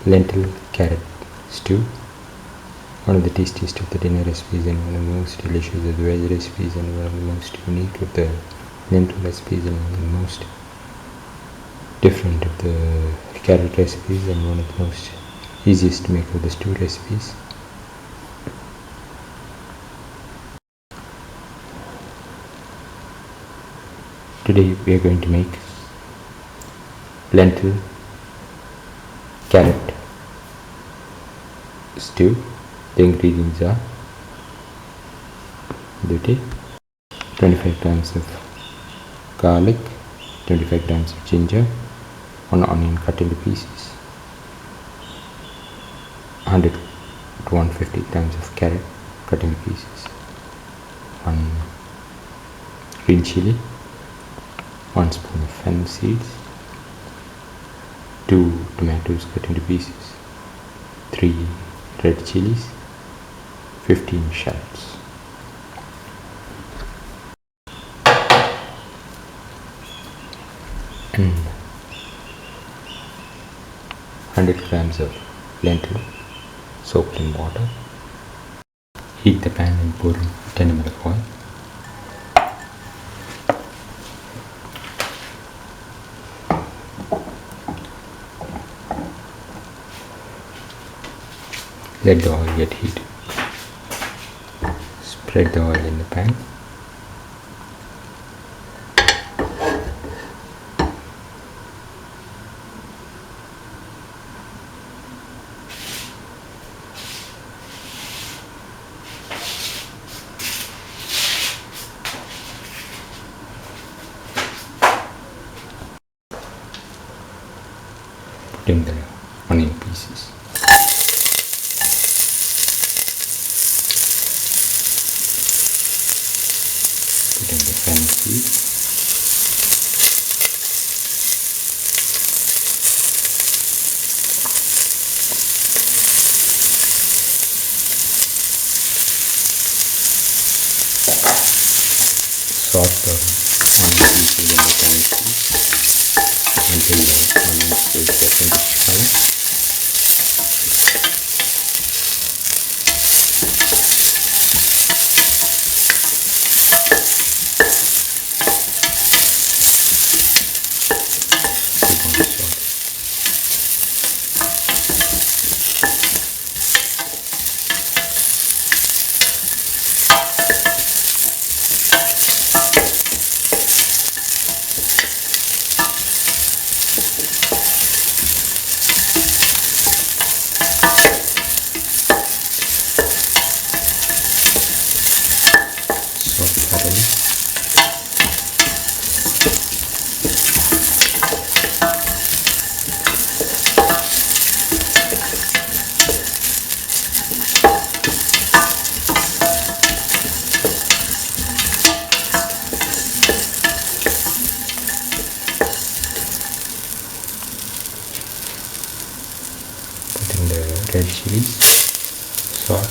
lentil carrot stew, one of the tastiest of the dinner recipes and one of the most delicious of the veg recipes and one of the most unique of the lentil recipes and one of the most different of the carrot recipes and one of the most easiest to make of the stew recipes. Today we are going to make lentil carrot stew. The ingredients are 25 grams of garlic, 25 grams of ginger, 1 onion cut into pieces, 100 to 150 grams of carrot cut into pieces, 1 green chilli, 1 spoon of fennel seeds, 2 tomatoes cut into pieces, 3 red chillies, 15 shallots. And 100 grams of lentil soaked in water. Heat the pan and pour in 10 ml of oil. Let the oil get heated. Spread the oil in the pan. Putting the onion pieces. Putting the fennel seeds. Saute the onion pieces and the fennel seeds until the onions take a pinkish color. Putting the red chilies, salt,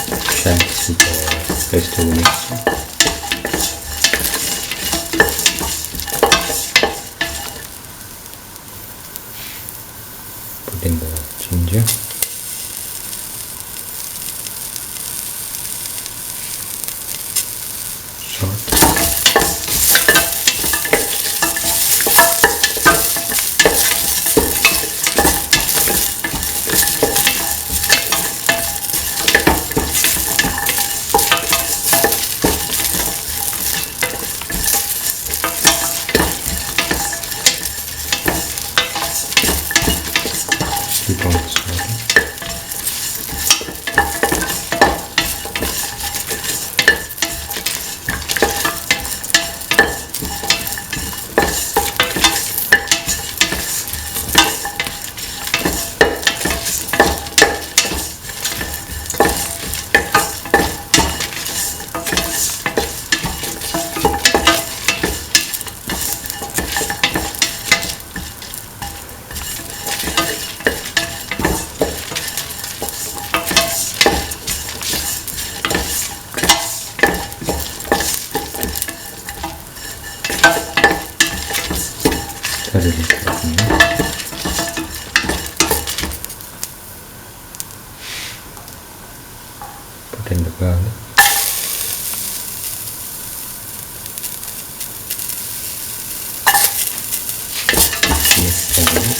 shallots with the rest of the mixture. Put in the ginger, salt, keep on stirring. Thoroughly cooking it. Put in the garlic. Mix thoroughly.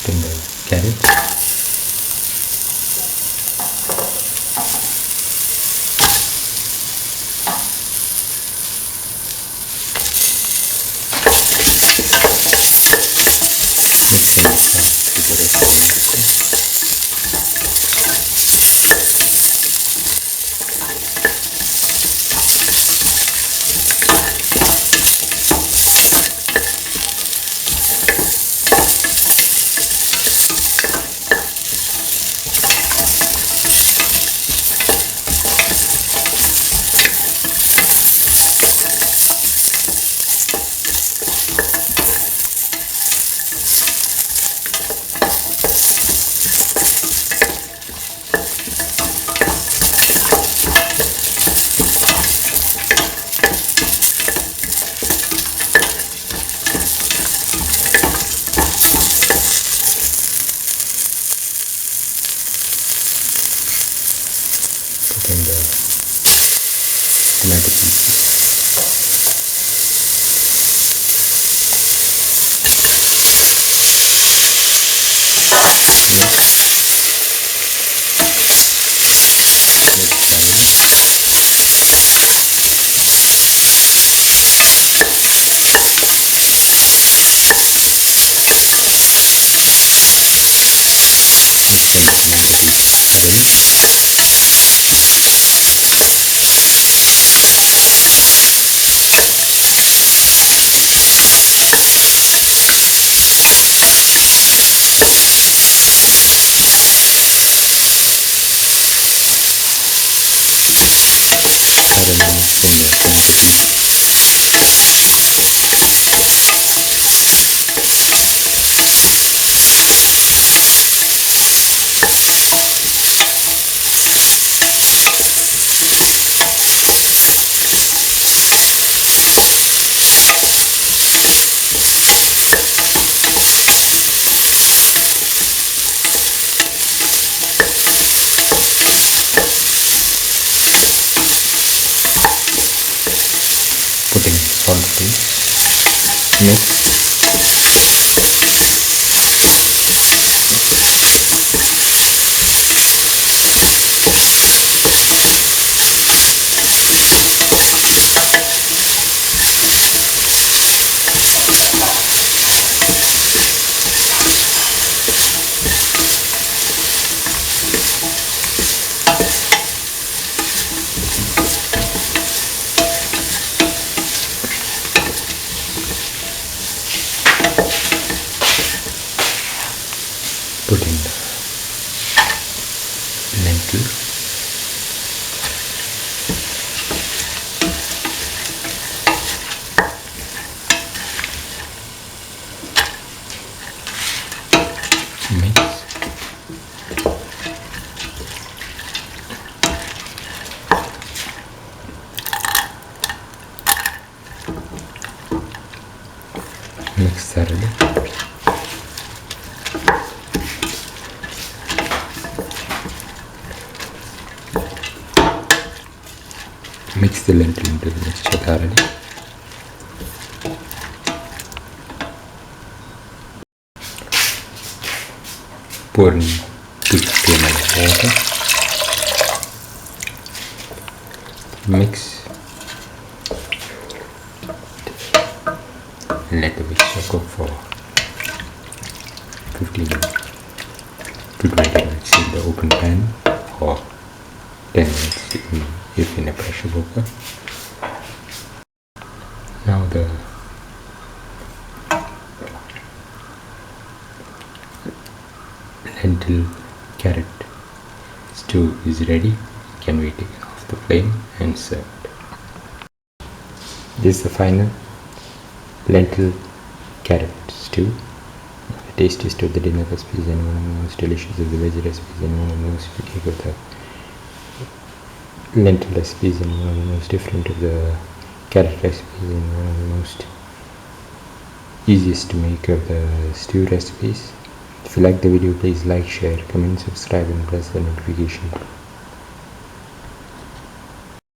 In the carrot, to the rest of the mixture. Put in the tomato pieces. thoroughly. Mix the lentil into the mixture thoroughly. Pour in 250 ml of water. Mix and let the mixture cook for 15 to 20 minutes in the open pan, or 10 minutes if in a pressure cooker. Now the lentil carrot stew is ready. It can be taken off the flame and served. This is the final lentil carrot stew, the tastiest of the dinner recipes and one of the most delicious of the veg recipes and one of the most unique of the lentil recipes and one of the most different of the carrot recipes and one of the most easiest to make of the stew recipes. If you like the video, please like, share, comment, subscribe and press the notification